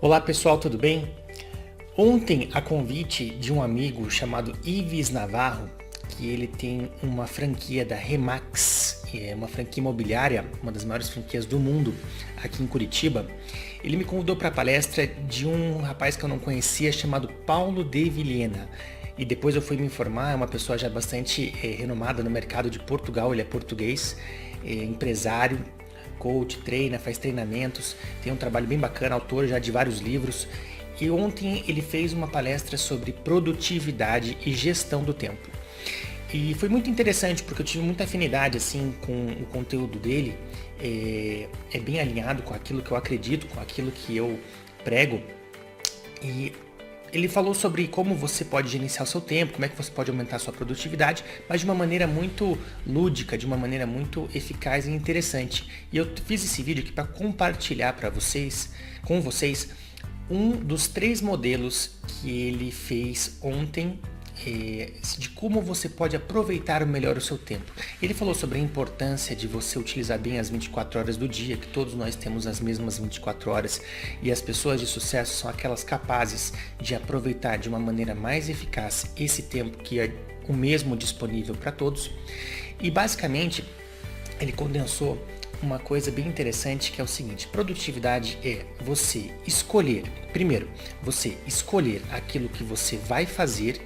Olá pessoal, tudo bem? Ontem, a convite de um amigo chamado Ives Navarro, que ele tem uma franquia da Remax, é uma franquia imobiliária, uma das maiores franquias do mundo aqui em Curitiba, ele me convidou para a palestra de um rapaz que eu não conhecia chamado Paulo de Vilhena. E depois eu fui me informar, é uma pessoa já bastante renomada no mercado de Portugal, ele é português, empresário, coach, treina, faz treinamentos, tem um trabalho bem bacana, autor já de vários livros. E ontem ele fez uma palestra sobre produtividade e gestão do tempo. E foi muito interessante porque eu tive muita afinidade assim com o conteúdo dele, é bem alinhado com aquilo que eu acredito, com aquilo que eu prego. E ele falou sobre como você pode gerenciar o seu tempo, como é que você pode aumentar a sua produtividade, mas de uma maneira muito lúdica, de uma maneira muito eficaz e interessante. E eu fiz esse vídeo aqui para compartilhar com vocês, um dos 3 modelos que ele fez ontem, de como você pode aproveitar melhor o seu tempo. Ele falou sobre a importância de você utilizar bem as 24 horas do dia, que todos nós temos as mesmas 24 horas e as pessoas de sucesso são aquelas capazes de aproveitar de uma maneira mais eficaz esse tempo que é o mesmo disponível para todos. E basicamente ele condensou uma coisa bem interessante, que é o seguinte: produtividade é você escolher, primeiro, você escolher aquilo que você vai fazer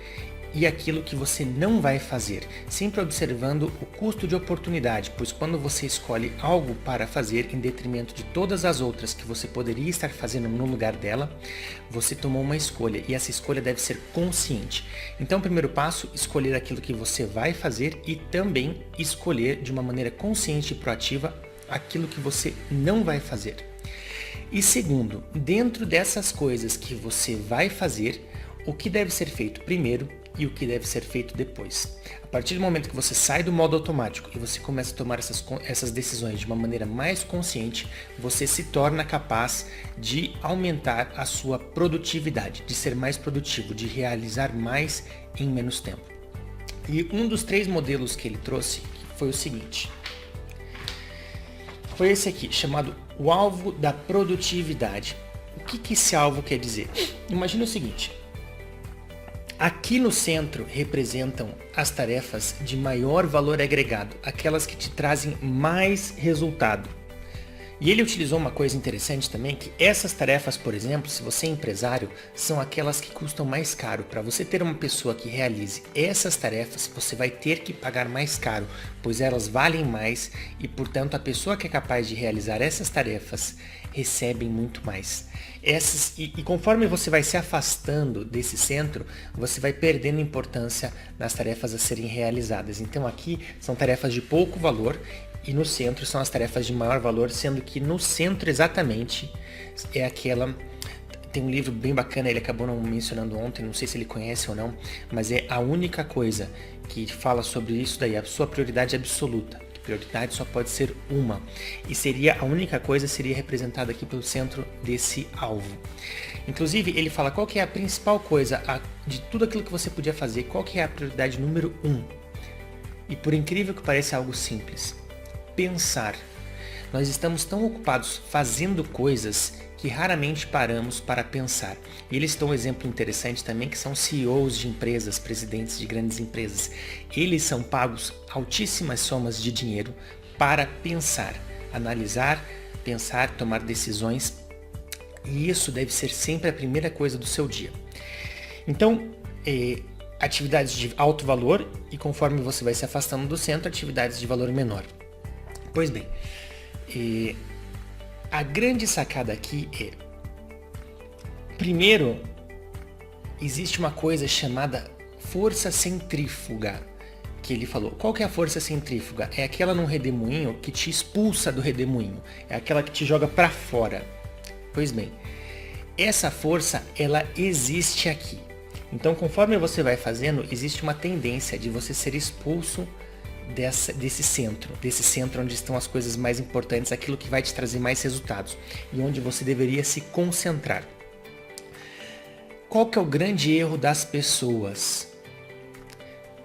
e aquilo que você não vai fazer, sempre observando o custo de oportunidade, pois quando você escolhe algo para fazer em detrimento de todas as outras que você poderia estar fazendo no lugar dela, você tomou uma escolha e essa escolha deve ser consciente. Então, primeiro passo, escolher aquilo que você vai fazer e também escolher de uma maneira consciente e proativa aquilo que você não vai fazer. E segundo, dentro dessas coisas que você vai fazer, o que deve ser feito primeiro e o que deve ser feito depois. A partir do momento que você sai do modo automático e você começa a tomar essas decisões de uma maneira mais consciente, você se torna capaz de aumentar a sua produtividade, de ser mais produtivo, de realizar mais em menos tempo. E um dos 3 modelos que ele trouxe foi o seguinte: foi esse aqui, chamado o alvo da produtividade. O que esse alvo quer dizer? Imagina o seguinte: aqui no centro representam as tarefas de maior valor agregado, aquelas que te trazem mais resultado. E ele utilizou uma coisa interessante também, que essas tarefas, por exemplo, se você é empresário, são aquelas que custam mais caro. Para você ter uma pessoa que realize essas tarefas, você vai ter que pagar mais caro, pois elas valem mais e, portanto, a pessoa que é capaz de realizar essas tarefas recebe muito mais. E conforme você vai se afastando desse centro, você vai perdendo importância nas tarefas a serem realizadas. Então aqui são tarefas de pouco valor e no centro são as tarefas de maior valor, sendo que no centro exatamente é aquela... Tem um livro bem bacana, ele acabou não mencionando ontem, não sei se ele conhece ou não, mas é A Única Coisa, que fala sobre isso daí, a sua prioridade absoluta. Prioridade só pode ser uma, e a única coisa seria representada aqui pelo centro desse alvo. Inclusive ele fala qual que é a principal coisa de tudo aquilo que você podia fazer, qual que é a prioridade número 1. E por incrível que pareça, algo simples: pensar. Nós estamos tão ocupados fazendo coisas que raramente paramos para pensar. E eles dão um exemplo interessante também, que são CEOs de empresas, presidentes de grandes empresas. Eles são pagos altíssimas somas de dinheiro para pensar, analisar, pensar, tomar decisões. E isso deve ser sempre a primeira coisa do seu dia. Então, atividades de alto valor e, conforme você vai se afastando do centro, atividades de valor menor. Pois bem, a grande sacada aqui é, primeiro, existe uma coisa chamada força centrífuga, que ele falou. Qual que é a força centrífuga? É aquela num redemoinho que te expulsa do redemoinho, é aquela que te joga para fora. Pois bem, essa força, ela existe aqui. Então, conforme você vai fazendo, existe uma tendência de você ser expulso desse centro onde estão as coisas mais importantes, aquilo que vai te trazer mais resultados e onde você deveria se concentrar. Qual que é o grande erro das pessoas?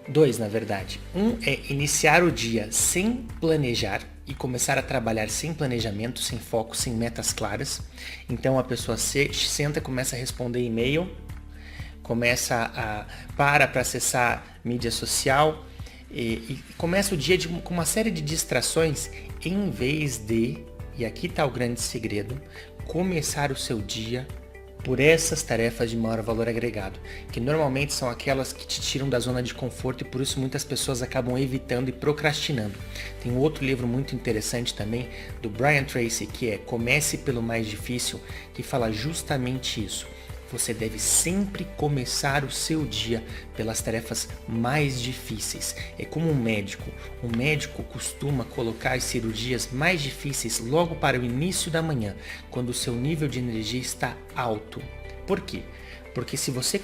Dois, na verdade. Um é iniciar o dia sem planejar e começar a trabalhar sem planejamento, sem foco, sem metas claras. Então a pessoa senta, começa a responder e-mail, começa a para acessar mídia social e começa o dia com uma série de distrações em vez de, e aqui está o grande segredo, começar o seu dia por essas tarefas de maior valor agregado, que normalmente são aquelas que te tiram da zona de conforto e por isso muitas pessoas acabam evitando e procrastinando. Tem um outro livro muito interessante também, do Brian Tracy, que é Comece pelo Mais Difícil, que fala justamente isso. Você deve sempre começar o seu dia pelas tarefas mais difíceis. É como um médico. O médico costuma colocar as cirurgias mais difíceis logo para o início da manhã, quando o seu nível de energia está alto. Por quê? Porque se você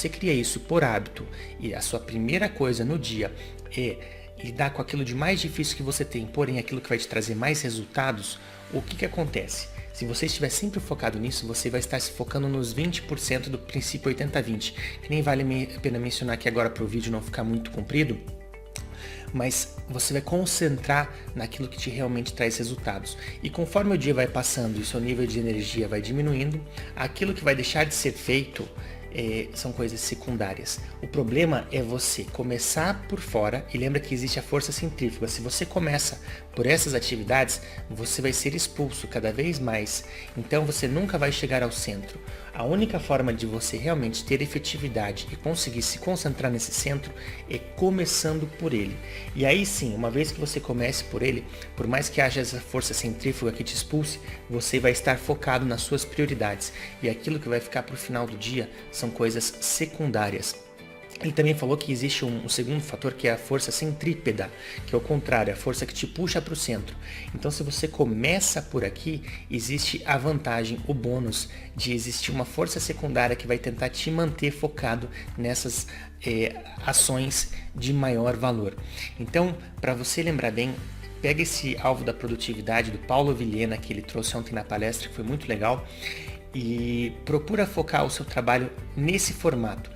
cria isso por hábito e a sua primeira coisa no dia é lidar com aquilo de mais difícil que você tem, porém aquilo que vai te trazer mais resultados, o que acontece? Se você estiver sempre focado nisso, você vai estar se focando nos 20% do princípio 80-20, que nem vale a pena mencionar aqui agora para o vídeo não ficar muito comprido, mas você vai concentrar naquilo que te realmente traz resultados. E conforme o dia vai passando e o seu nível de energia vai diminuindo, aquilo que vai deixar de ser feito são coisas secundárias. O problema é você começar por fora e lembra que existe a força centrífuga. Se você começa por essas atividades, você vai ser expulso cada vez mais. Então você nunca vai chegar ao centro. A única forma de você realmente ter efetividade e conseguir se concentrar nesse centro é começando por ele. E aí sim, uma vez que você comece por ele, por mais que haja essa força centrífuga que te expulse, você vai estar focado nas suas prioridades. E aquilo que vai ficar para o final do dia são coisas secundárias. Ele também falou que existe um segundo fator que é a força centrípeta, que é o contrário, a força que te puxa para o centro. Então se você começa por aqui, existe a vantagem, o bônus de existir uma força secundária que vai tentar te manter focado nessas ações de maior valor. Então, para você lembrar bem, pega esse alvo da produtividade do Paulo Vilhena que ele trouxe ontem na palestra, que foi muito legal, e procura focar o seu trabalho nesse formato.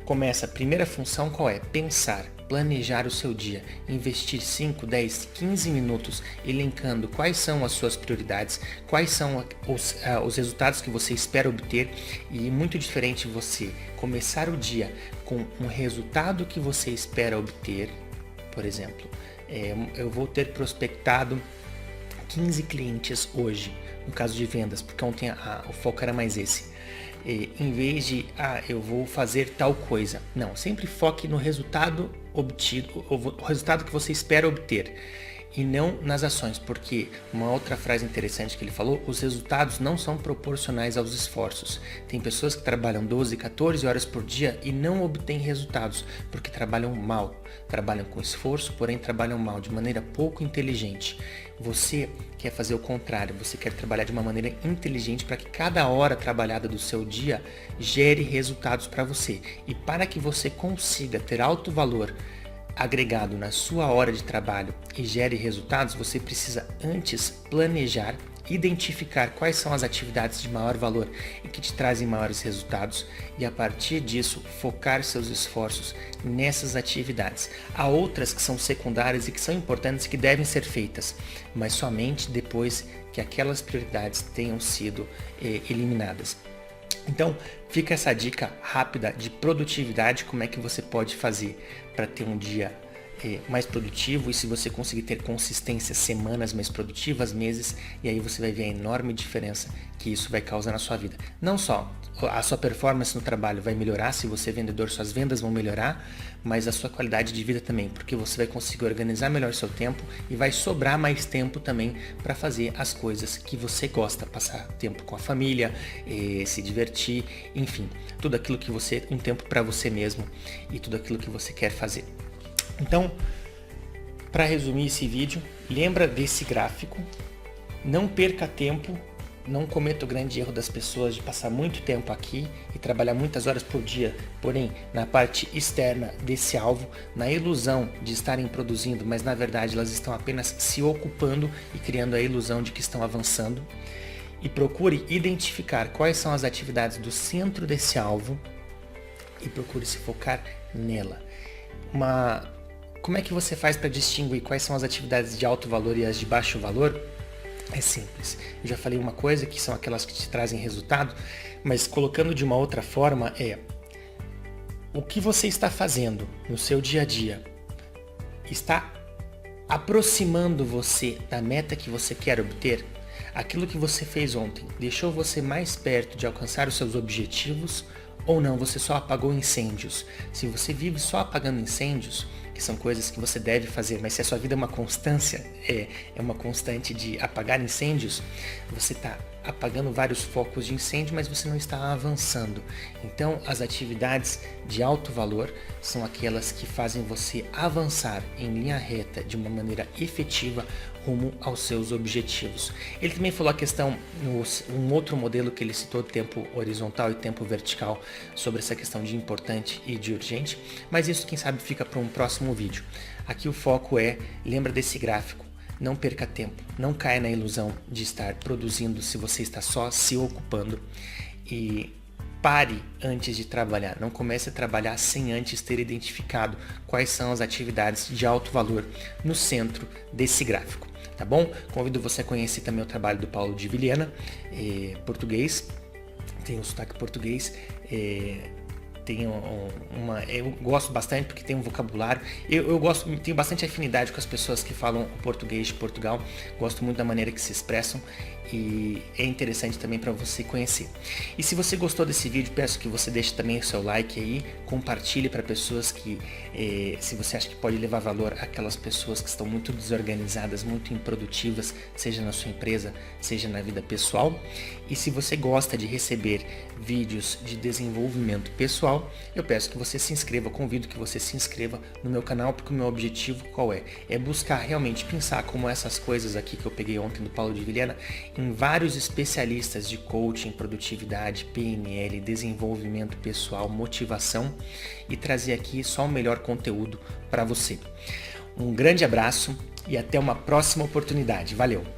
Começa a primeira função, qual é? Pensar, planejar o seu dia, investir 5, 10, 15 minutos elencando quais são as suas prioridades, quais são os resultados que você espera obter, e muito diferente você começar o dia com um resultado que você espera obter. Por exemplo, eu vou ter prospectado 15 clientes hoje, no caso de vendas, porque ontem o foco era mais esse. Em vez de, eu vou fazer tal coisa. Não, sempre foque no resultado obtido, o resultado que você espera obter, e não nas ações, porque uma outra frase interessante que ele falou, os resultados não são proporcionais aos esforços. Tem pessoas que trabalham 12, 14 horas por dia e não obtêm resultados, porque trabalham mal, trabalham com esforço, porém trabalham mal, de maneira pouco inteligente. Você quer fazer o contrário, você quer trabalhar de uma maneira inteligente para que cada hora trabalhada do seu dia gere resultados para você. E para que você consiga ter alto valor agregado na sua hora de trabalho e gere resultados, você precisa antes planejar, identificar quais são as atividades de maior valor e que te trazem maiores resultados, e a partir disso focar seus esforços nessas atividades. Há outras que são secundárias e que são importantes, que devem ser feitas, mas somente depois que aquelas prioridades tenham sido eliminadas. Então, fica essa dica rápida de produtividade, como é que você pode fazer para ter um dia mais produtivo, e se você conseguir ter consistência, semanas mais produtivas, meses, e aí você vai ver a enorme diferença que isso vai causar na sua vida. Não só a sua performance no trabalho vai melhorar, se você é vendedor, suas vendas vão melhorar, mas a sua qualidade de vida também, porque você vai conseguir organizar melhor seu tempo e vai sobrar mais tempo também para fazer as coisas que você gosta, passar tempo com a família, se divertir, enfim, tudo aquilo que você, um tempo para você mesmo e tudo aquilo que você quer fazer. Então, para resumir esse vídeo, lembra desse gráfico, não perca tempo, não cometa o grande erro das pessoas de passar muito tempo aqui e trabalhar muitas horas por dia, porém na parte externa desse alvo, na ilusão de estarem produzindo, mas na verdade elas estão apenas se ocupando e criando a ilusão de que estão avançando. E procure identificar quais são as atividades do centro desse alvo e procure se focar nela. Como é que você faz para distinguir quais são as atividades de alto valor e as de baixo valor? É simples. Eu já falei uma coisa, que são aquelas que te trazem resultado, mas colocando de uma outra forma o que você está fazendo no seu dia a dia está aproximando você da meta que você quer obter? Aquilo que você fez ontem deixou você mais perto de alcançar os seus objetivos ou não? Você só apagou incêndios? Se você vive só apagando incêndios, que são coisas que você deve fazer, mas se a sua vida é uma constância, é uma constante de apagar incêndios, você está apagando vários focos de incêndio, mas você não está avançando. Então, as atividades de alto valor são aquelas que fazem você avançar em linha reta de uma maneira efetiva rumo aos seus objetivos. Ele também falou a questão, um outro modelo que ele citou, tempo horizontal e tempo vertical, sobre essa questão de importante e de urgente, mas isso quem sabe fica para um próximo vídeo. Aqui o foco lembra desse gráfico. Não perca tempo, não caia na ilusão de estar produzindo se você está só se ocupando, e pare antes de trabalhar. Não comece a trabalhar sem antes ter identificado quais são as atividades de alto valor no centro desse gráfico, tá bom? Convido você a conhecer também o trabalho do Paulo de Vilhena, português, tem um sotaque português, eu gosto bastante porque tem um vocabulário. Eu tenho bastante afinidade com as pessoas que falam o português de Portugal. Gosto muito da maneira que se expressam e é interessante também para você conhecer. E se você gostou desse vídeo, peço que você deixe também o seu like aí, compartilhe para pessoas que, se você acha que pode levar valor àquelas pessoas que estão muito desorganizadas, muito improdutivas, seja na sua empresa, seja na vida pessoal. E se você gosta de receber vídeos de desenvolvimento pessoal, eu peço que você se inscreva, convido que você se inscreva no meu canal, porque o meu objetivo qual é? É buscar realmente pensar como essas coisas aqui que eu peguei ontem do Paulo de Vilhena, em vários especialistas de coaching, produtividade, PNL, desenvolvimento pessoal, motivação, e trazer aqui só o melhor conteúdo para você. Um grande abraço e até uma próxima oportunidade. Valeu!